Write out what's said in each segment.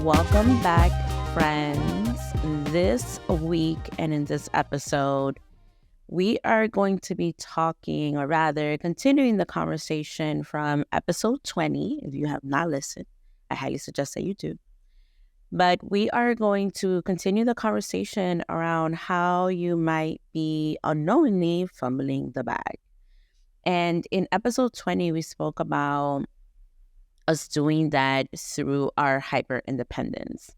Welcome back, friends. This week and in this episode, we are going to be talking, or rather continuing the conversation from episode 20. If you have not listened, I highly suggest that you do. But we are going to continue the conversation around how you might be unknowingly fumbling the bag. And in episode 20, we spoke about us doing that through our hyper independence.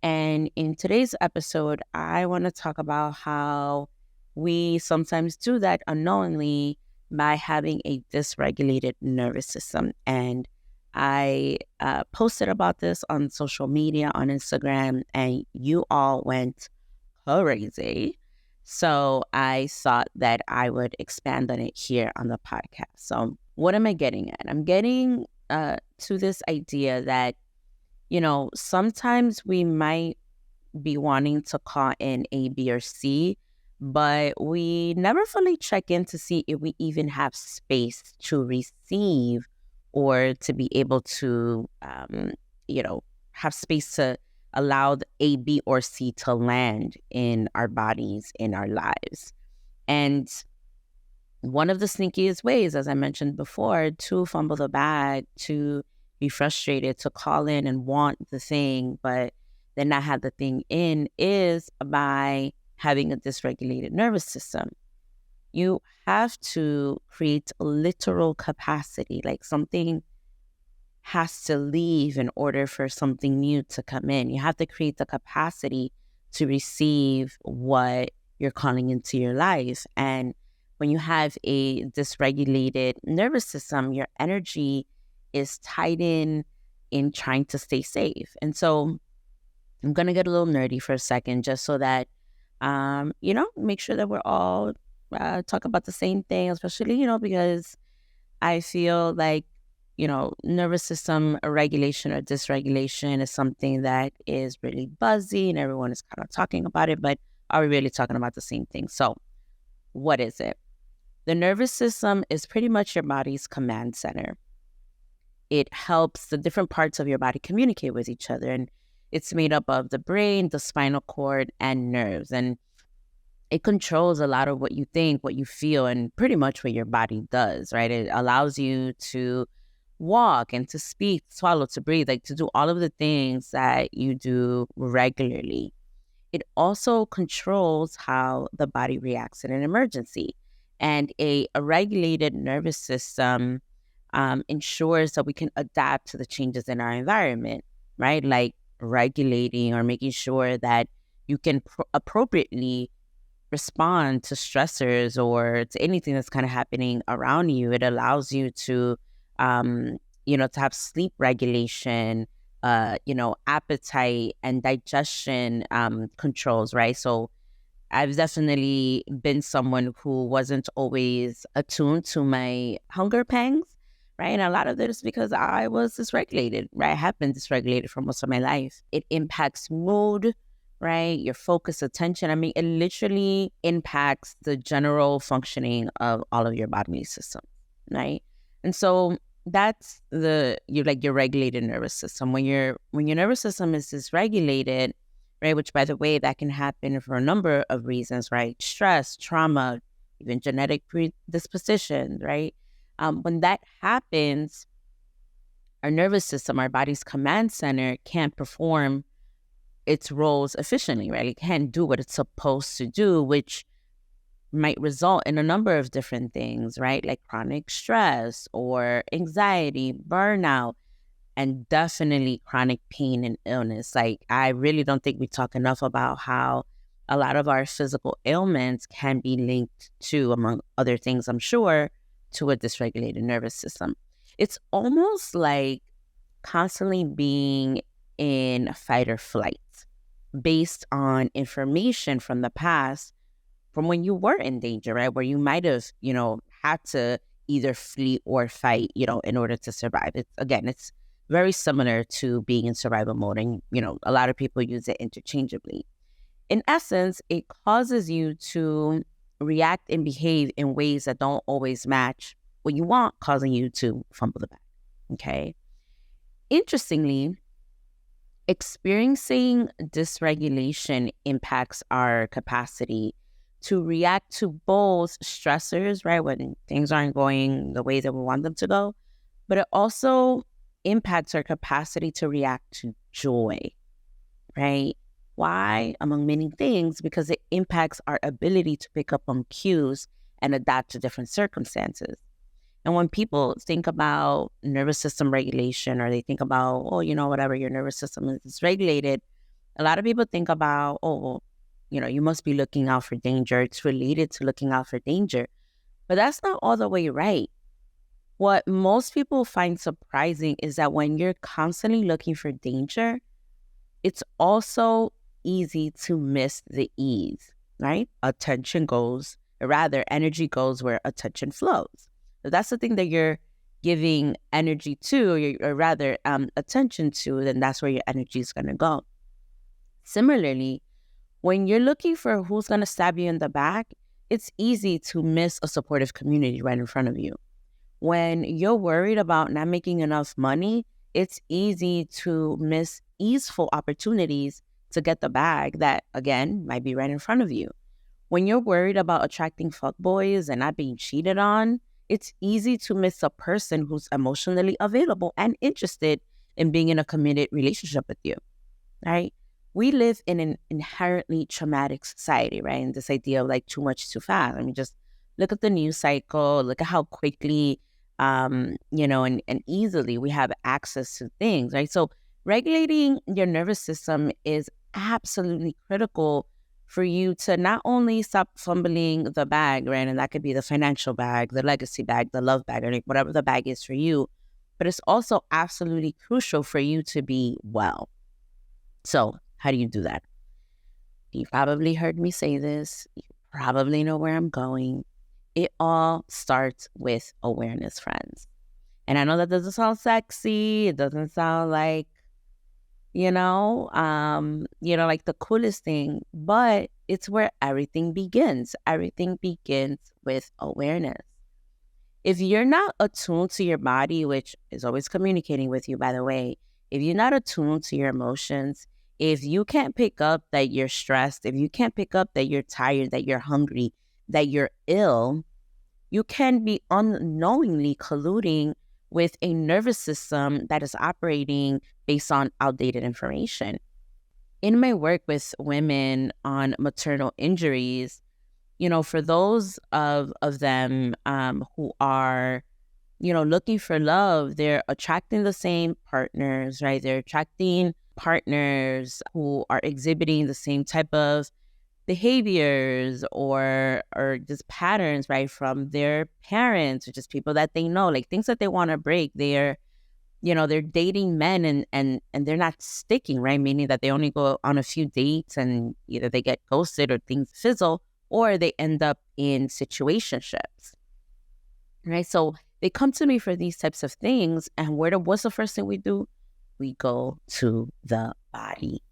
And in today's episode, I want to talk about how we sometimes do that unknowingly by having a dysregulated nervous system. And I posted about this on social media, on Instagram, and you all went crazy. So I thought that I would expand on it here on the podcast. So what am I getting at? I'm getting to this idea that, sometimes we might be wanting to call in A, B, or C, but we never fully check in to see if we even have space to receive or to be able to, have space to allow the A, B, or C to land in our bodies, in our lives. And one of the sneakiest ways, as I mentioned before, to fumble the bag, to be frustrated, to call in and want the thing, but then not have the thing in, is by having a dysregulated nervous system. You have to create literal capacity, like something has to leave in order for something new to come in. You have to create the capacity to receive what you're calling into your life. And when you have a dysregulated nervous system, your energy is tied in trying to stay safe. And so I'm going to get a little nerdy for a second, just so that, make sure that we're all talk about the same thing, especially, because I feel like, nervous system regulation or dysregulation is something that is really buzzy and everyone is kind of talking about it, but are we really talking about the same thing? So what is it? The nervous system is pretty much your body's command center. It helps the different parts of your body communicate with each other. And it's made up of the brain, the spinal cord, and nerves. And it controls a lot of what you think, what you feel, and pretty much what your body does, right? It allows you to walk and to speak, swallow, to breathe, like to do all of the things that you do regularly. It also controls how the body reacts in an emergency. And a regulated nervous system ensures that we can adapt to the changes in our environment, right? Like regulating or making sure that you can appropriately respond to stressors or to anything that's kind of happening around you. It allows you to, to have sleep regulation, appetite and digestion controls, right? So I've definitely been someone who wasn't always attuned to my hunger pangs, right? And a lot of it is because I was dysregulated, right? I have been dysregulated for most of my life. It impacts mood, right? Your focus, attention. I mean, it literally impacts the general functioning of all of your bodily systems, right? And so that's your regulated nervous system. When your nervous system is dysregulated, right, which by the way, that can happen for a number of reasons, right? Stress, trauma, even genetic predisposition, right? When that happens, our nervous system, our body's command center, can't perform its roles efficiently, right? It can't do what it's supposed to do, which might result in a number of different things, right? Like chronic stress or anxiety, burnout, and definitely chronic pain and illness. Like, I really don't think we talk enough about how a lot of our physical ailments can be linked to, among other things, I'm sure, to a dysregulated nervous system. It's almost like constantly being in fight or flight based on information from the past, from when you were in danger, right? Where you might have, had to either flee or fight, in order to survive. It's very similar to being in survival mode. And, a lot of people use it interchangeably. In essence, it causes you to react and behave in ways that don't always match what you want, causing you to fumble the bag. Okay. Interestingly, Experiencing dysregulation impacts our capacity to react to both stressors, right, when things aren't going the way that we want them to go, but it also impacts our capacity to react to joy, right? Why? Among many things, because it impacts our ability to pick up on cues and adapt to different circumstances. And when people think about nervous system regulation, or they think about, oh, whatever, your nervous system is regulated, a lot of people think about, oh, well, you must be looking out for danger. It's related to looking out for danger. But that's not all the way right. What most people find surprising is that when you're constantly looking for danger, it's also easy to miss the ease, right? Energy goes where attention flows. So that's the thing that you're giving energy to, or rather attention to, then that's where your energy is going to go. Similarly, when you're looking for who's going to stab you in the back, it's easy to miss a supportive community right in front of you. When you're worried about not making enough money, it's easy to miss easeful opportunities to get the bag that, again, might be right in front of you. When you're worried about attracting fuckboys and not being cheated on, it's easy to miss a person who's emotionally available and interested in being in a committed relationship with you, right? We live in an inherently traumatic society, right? And this idea of like too much too fast. I mean, just look at the news cycle, look at how quickly, and easily we have access to things, right? So regulating your nervous system is absolutely critical for you to not only stop fumbling the bag, right? And that could be the financial bag, the legacy bag, the love bag, or like whatever the bag is for you. But it's also absolutely crucial for you to be well. So how do you do that? You probably heard me say this. You probably know where I'm going. It all starts with awareness, friends. And I know that doesn't sound sexy. It doesn't sound like, like the coolest thing, but it's where everything begins. Everything begins with awareness. If you're not attuned to your body, which is always communicating with you, by the way, if you're not attuned to your emotions, if you can't pick up that you're stressed, if you can't pick up that you're tired, that you're hungry, that you're ill, you can be unknowingly colluding with a nervous system that is operating based on outdated information. In my work with women on maternal injuries, for those of them who are, looking for love, they're attracting the same partners, right? They're attracting partners who are exhibiting the same type of behaviors or just patterns, right, from their parents or just people that they know, like things that they want to break. They're dating men and they're not sticking, right? Meaning that they only go on a few dates and either they get ghosted or things fizzle, or they end up in situationships, right? So they come to me for these types of things, and what's the first thing we do? We go to the body.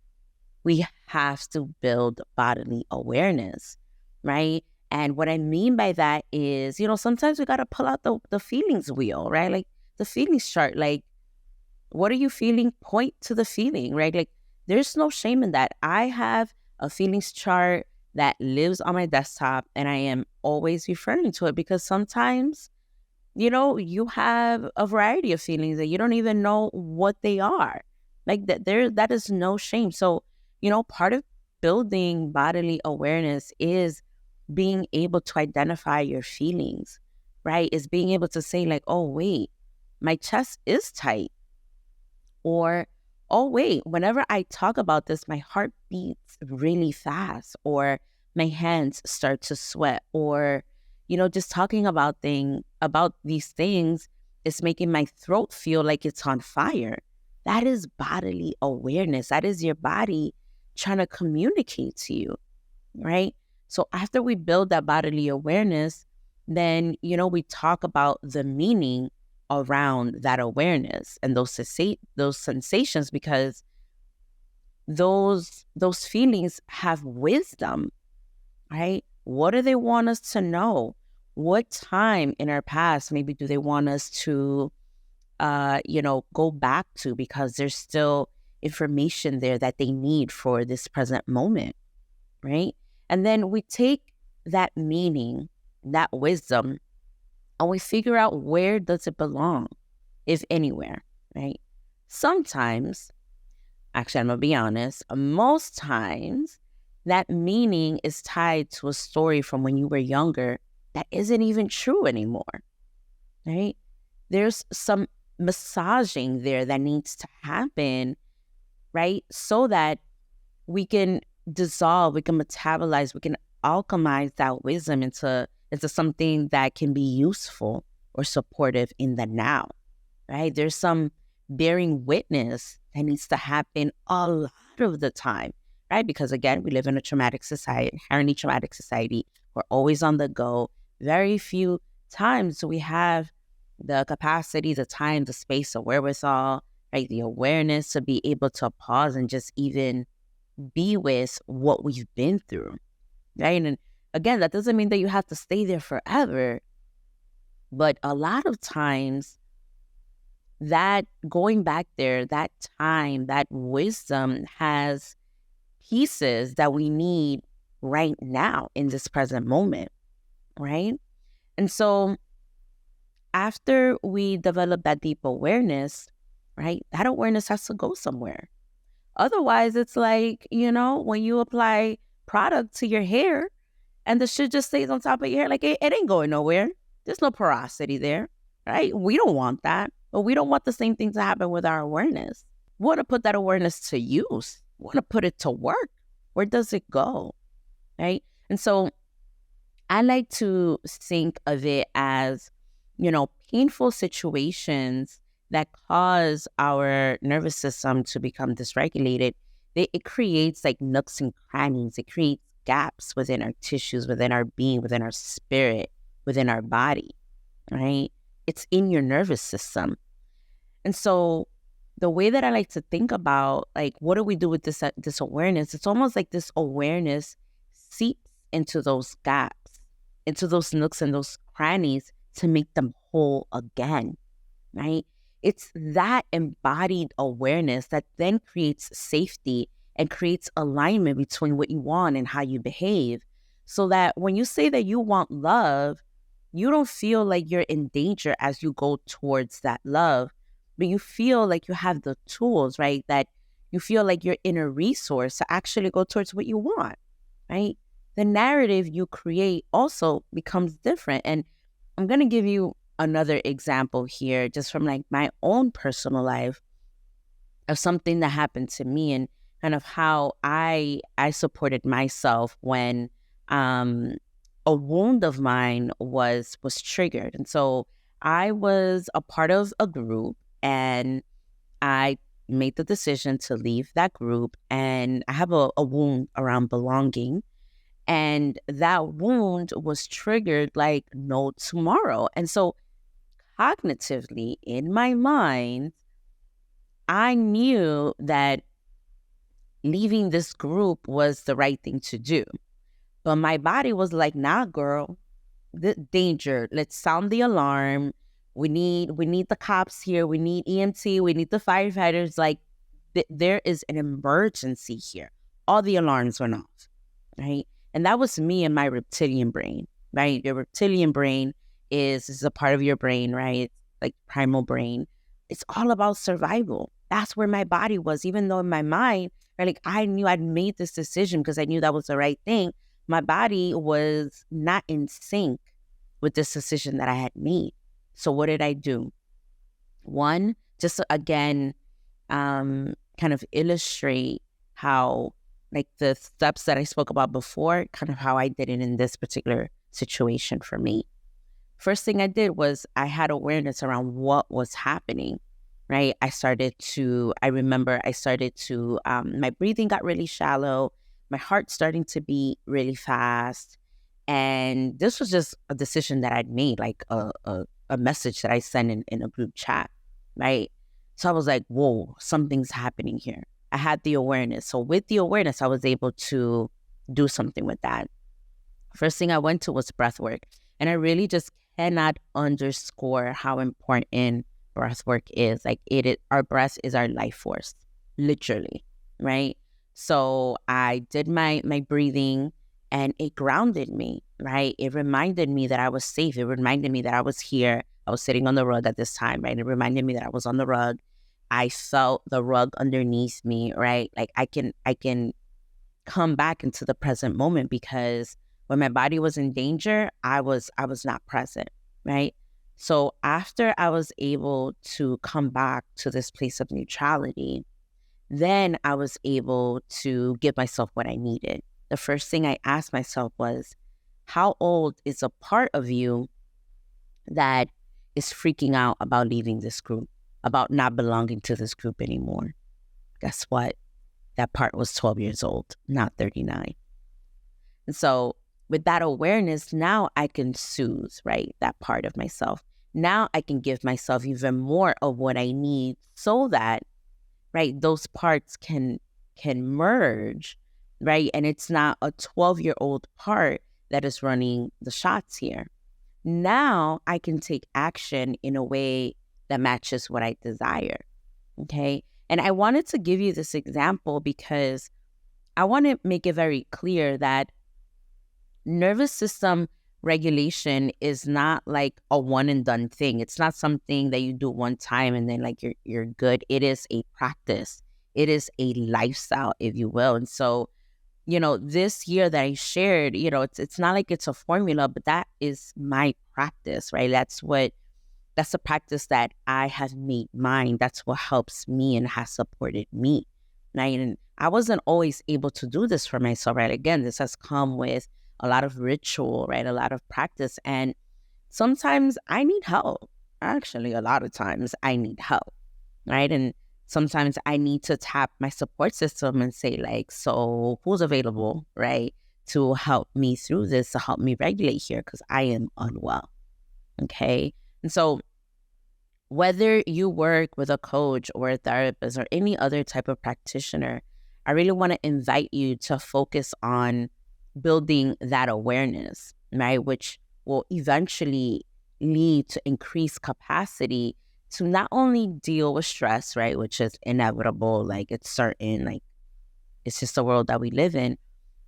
We have to build bodily awareness, right? And what I mean by that is, sometimes we got to pull out the feelings wheel, right? Like the feelings chart, like, what are you feeling? Point to the feeling, right? Like there's no shame in that. I have a feelings chart that lives on my desktop, and I am always referring to it because sometimes, you have a variety of feelings that you don't even know what they are. Like that is no shame. So, part of building bodily awareness is being able to identify your feelings, right? Is being able to say like, oh, wait, my chest is tight. Or, oh, wait, whenever I talk about this, my heart beats really fast, or my hands start to sweat, or, just talking about these things is making my throat feel like it's on fire. That is bodily awareness. That is your body trying to communicate to you, right? So after we build that bodily awareness, then, we talk about the meaning around that awareness and those sensations, because those feelings have wisdom, right? What do they want us to know? What time in our past maybe do they want us to go back to, because there's still information there that they need for this present moment, right? And then we take that meaning, that wisdom, and we figure out where does it belong, if anywhere, right? Sometimes, actually, I'm going to be honest, most times that meaning is tied to a story from when you were younger that isn't even true anymore, right? There's some massaging there that needs to happen, right? So that we can dissolve, we can metabolize, we can alchemize that wisdom into something that can be useful or supportive in the now, right? There's some bearing witness that needs to happen a lot of the time, right? Because again, we live in a traumatic society, inherently traumatic society. We're always on the go. Very few times we have the capacity, the time, the space, the wherewithal, right? The awareness to be able to pause and just even be with what we've been through, right? And again, that doesn't mean that you have to stay there forever. But a lot of times, that going back there, that time, that wisdom has pieces that we need right now in this present moment, right? And so after we develop that deep awareness, right, that awareness has to go somewhere. Otherwise, it's like, when you apply product to your hair and the shit just stays on top of your hair, like it ain't going nowhere. There's no porosity there, right? We don't want that, but we don't want the same thing to happen with our awareness. We want to put that awareness to use. We want to put it to work. Where does it go, right? And so I like to think of it as, painful situations that cause our nervous system to become dysregulated. It creates like nooks and crannies. It creates gaps within our tissues, within our being, within our spirit, within our body, right? It's in your nervous system. And so the way that I like to think about, like, what do we do with this awareness? It's almost like this awareness seeps into those gaps, into those nooks and those crannies to make them whole again, right? It's that embodied awareness that then creates safety and creates alignment between what you want and how you behave, so that when you say that you want love, you don't feel like you're in danger as you go towards that love, but you feel like you have the tools, right? That you feel like you're in a resource to actually go towards what you want, right? The narrative you create also becomes different. And I'm going to give you another example here, just from like my own personal life, of something that happened to me and kind of how I supported myself when a wound of mine was triggered. And so I was a part of a group, and I made the decision to leave that group, and I have a wound around belonging. And that wound was triggered like no tomorrow. And so cognitively, in my mind, I knew that leaving this group was the right thing to do. But my body was like, nah, girl, danger. Let's sound the alarm. We need the cops here. We need EMT. We need the firefighters. Like, there is an emergency here. All the alarms went off, right? And that was me and my reptilian brain, right? Your reptilian brain is a part of your brain, right? It's like primal brain. It's all about survival. That's where my body was, even though in my mind, right, like I knew I'd made this decision because I knew that was the right thing. My body was not in sync with this decision that I had made. So what did I do? One, just again, kind of illustrate how, like the steps that I spoke about before, kind of how I did it in this particular situation for me. First thing I did was I had awareness around what was happening, right? I remember I started to, my breathing got really shallow. My heart starting to beat really fast. And this was just a decision that I'd made, like a message that I sent in a group chat, right? So I was like, whoa, something's happening here. I had the awareness. So with the awareness, I was able to do something with that. First thing I went to was breath work. And I really just cannot underscore how important breath work is. Like our breath is our life force, literally, right? So I did my breathing, and it grounded me, right? It reminded me that I was safe. It reminded me that I was here. I was sitting on the rug at this time, right? It reminded me that I was on the rug. I felt the rug underneath me, right? Like I can come back into the present moment, because when my body was in danger, I was not present, right? So after I was able to come back to this place of neutrality, then I was able to give myself what I needed. The first thing I asked myself was, how old is a part of you that is freaking out about leaving this group, about not belonging to this group anymore? Guess what? That part was 12 years old, not 39. And so with that awareness, now I can soothe, right, that part of myself. Now I can give myself even more of what I need, so that, right, those parts can merge, right? And it's not a 12-year-old part that is running the shots here. Now I can take action in a way that matches what I desire, okay? And I wanted to give you this example because I want to make it very clear that nervous system regulation is not like a one and done thing. It's not something that you do one time and then like you're good. It is a practice. It is a lifestyle, if you will. And so, this year that I shared, it's not like it's a formula, but that is my practice, right? That's a practice that I have made mine. That's what helps me and has supported me, right? And I wasn't always able to do this for myself, right? Again, this has come with a lot of ritual, right? A lot of practice. And sometimes I need help. Actually, a lot of times I need help, right? And sometimes I need to tap my support system and say, like, so who's available, right? To help me through this, to help me regulate here, because I am unwell, okay? And so whether you work with a coach or a therapist or any other type of practitioner, I really want to invite you to focus on building that awareness, right? Which will eventually lead to increased capacity to not only deal with stress, right? Which is inevitable, like it's certain, like it's just the world that we live in,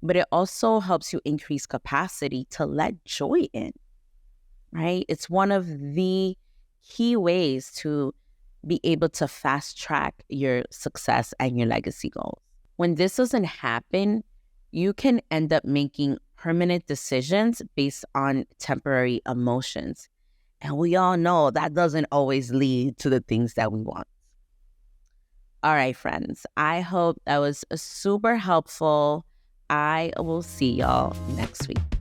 but it also helps you increase capacity to let joy in, right? It's one of the key ways to be able to fast track your success and your legacy goals. When this doesn't happen, you can end up making permanent decisions based on temporary emotions. And we all know that doesn't always lead to the things that we want. All right, friends, I hope that was super helpful. I will see y'all next week.